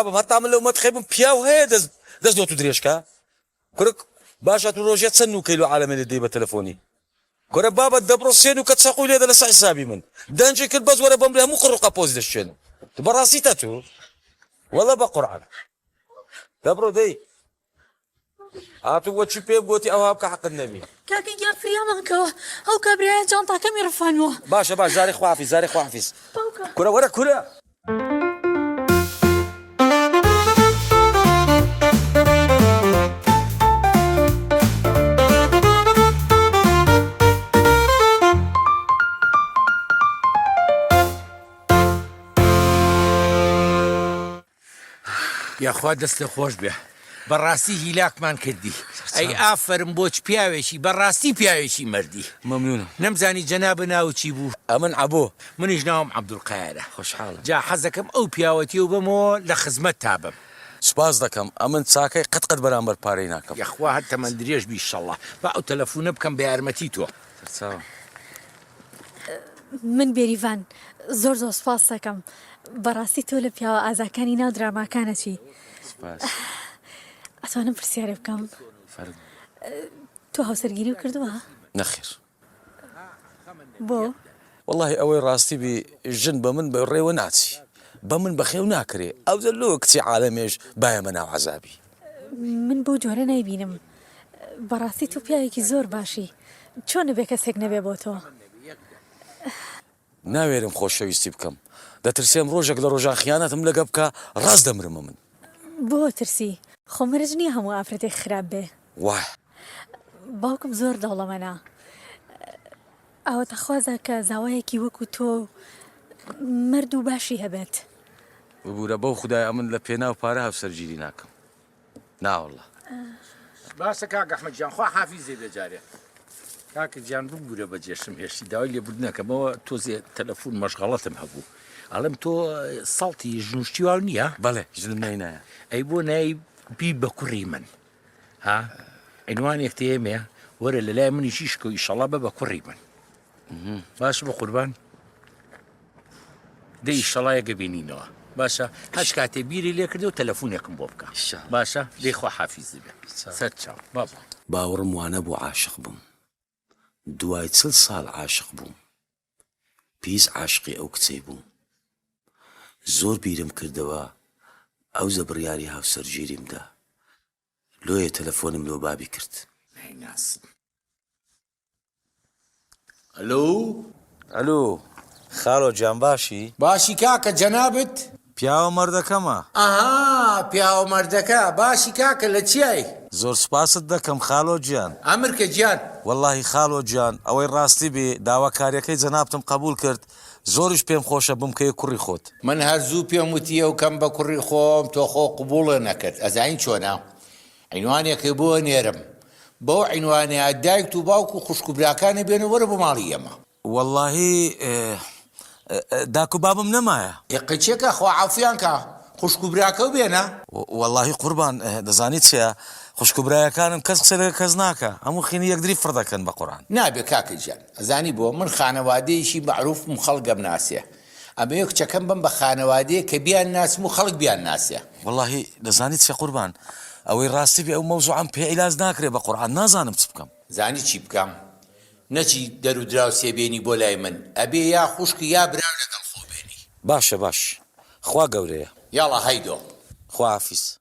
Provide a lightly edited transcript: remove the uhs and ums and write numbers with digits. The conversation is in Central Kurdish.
بابم هەتا من لەو مەتخێبم پیاو هەیە دەست دۆ تو درێژکە کورک باشە تو ڕۆژێت چەند و کەیلو عالەمێنێ دەی بە تەلەفۆنی کورە بابەت دەبڕۆسێن و کە چەقوی لێدە لەسەر حیسابی من دەنجێ کرد بەس وەرە بەم لێ هەموو قڕوقە پۆز دەشێنم تو بەڕاستیتە تو وەڵە بە قورعان دەبڕۆ دەی هاتووە چی پێ گوتی ئەوها بکە حەقت نەبی کاکە گیان فریامانکەوە ئەو کابرایە جانتاکەمی ڕفانەوە باشە باش زاری خواحافیز زاری خواحافیز کورە وەرە کورە یاخوا دەستە خۆش بێ بەڕاستی هیلاکمان کردی ئەی ئافرم بۆچ پیاوێکی بەڕاستی پیاوێکی مردی مەمنونم نەمزانی جەنابە ناوچی بوو ئەمن عەبۆ منیش ناوم عەبدولقایرە خۆشحاڵم جا حەزەکەم ئەو پیاوەتی و بمەوە لە خزمەت تا بم سوپاس دەکەم ئەمن چاکەی قەت بەرامبەر پارەی ناکەم یاخوا هەر تەمەند درێژ بی ئیشەڵڵا با ئەو تەلەفۆنە بکەم بە یارمەتی تۆ سەرچاوە من بێریڤان زۆر سوپاس دەکەم بەڕاستی تۆ لە پیاوە ئازاکانی ناو دراماکانەچی سوپاس ئەتوانم پرسیارێ بکەم فەرموو تۆ هاوسەرگیری و کردووە نەخێر بۆ والله ئەوەی ڕاستی بی ژن بە من بە ڕێوە ناچی بە من بەخێو ناکرێ ئەو دەلۆ کچی عالەمێش بایە مە ناو عەزابی من بۆ جۆرە نایبینم بەڕاستی تۆ پیاوێکی زۆر باشی چۆن نەبێ کەسێک نەبێ بۆ تۆ ناوێرم خۆشەویستی بکەم دەترسێم ڕۆژێک لە ڕۆژان خیانەتم لەگە بکە ڕاست دەمرمە من بۆ ترسی خۆمەرج نییە هەموو ئافرەتێک خراپ بێ وای باوکم زۆر دەوڵەمەنە ئەوە تەخوازە کە زاوایەکی وەکو تۆ مرد و باشی هەبێت ببوورە بەو خودای ئەمن لە پێناو پارە هەفسەرگیری ناکەم ناوەڵڵا باشە کاک ئەحمەدجان خوا حافیزێ بێجارێ کاکە گیان ببوورە بە جێشم هێشتی داوای لێبوردنەکەمەوە تۆزێ تەلەفۆن مەشغەڵەتم هەبوو ئەڵم تۆ ساڵتی ژنوشتی واو نییە بەڵێ ژنم نایە ئەی بۆ نای بی بە کوڕی من ها عنوانێک تێمێ وەرە لە لای منی شیشکە و ئیشەڵا بە کوڕی من باش بە قوربان دەی ئیشەڵایەکە بینینەوە باشە هەچ کاتێ بیری لێ کردی و تەلەفۆنێکم بۆ بکە باشە دەی خوا حافیزی بێ سەر چاو بابا باوەڕم وانە بۆ عاشق بووم دوای 40 ساڵ عاشق بووم پیس عاشقی ئەو کچەی بووم زۆر بیرم کردەوە ئەو زەبڕیاری هاوسەرگیریمدا لۆیە تەلەفۆنم لۆ بابی کرد نایناسم ئەلۆ ئەلۆ خاڵۆ گیان باشی باشی کاکە جەنابەت پیاوە مەردەکەمە ئاها پیاوە مەردەکە باشی کاکە لە چیای زۆر سپاست دەکەم خاڵۆ گیان ئەمرکە گیان واللهی خاڵۆ گیان ئەوەی ڕاستی بێ داواکاریەکەی جەنابتم قبول کرد زۆرش پێم خۆشە بم کە کوڕی خۆت من هەرزوو پێم وتیە و کەم بە کوڕی خۆم تۆ خۆ قبوڵە نەکرد ئەزانین چۆنا عینوانێکی بۆ نێرم بۆ عینوانەیە دایک و باوک و خوشک و براکانە بێنە وەرە بۆ ماڵی ئێمە واللهی داک و بابم نەمایە قچێکە خوا عافیان کە خوشک و براکە و بێنە واللهی قوربان دەزانیت چیە خوشک و برایەکانم کەس قسە لەگە کەس ناکە هەموو خینی یەکدری فڕ دەکەن بە قورئان نابێ کاکە گیان ئەزانی بۆ من خانەوادەیەکی مەعروفم خەڵکم ناسێ ئەمە یەک کچەکەم بم بە خانەوادەیە کە بیان ناسم و خەڵک بیان ناسێ واللهی دەزانیت چیە قوربان ئەوەی ڕاستی بێ ئەو مەوزوعم پێ عیلاج ناکرێ بە قورئان نازانم چ بکەم زانی چی بکەم نەچی دەرودراو سێبێنی بۆ لای من ئەبێ یا خوشکی یا براو لەگەڵ خۆ بێنی باشە باش خوا گەورەیە یاڵا هەیدۆ خوا حافیز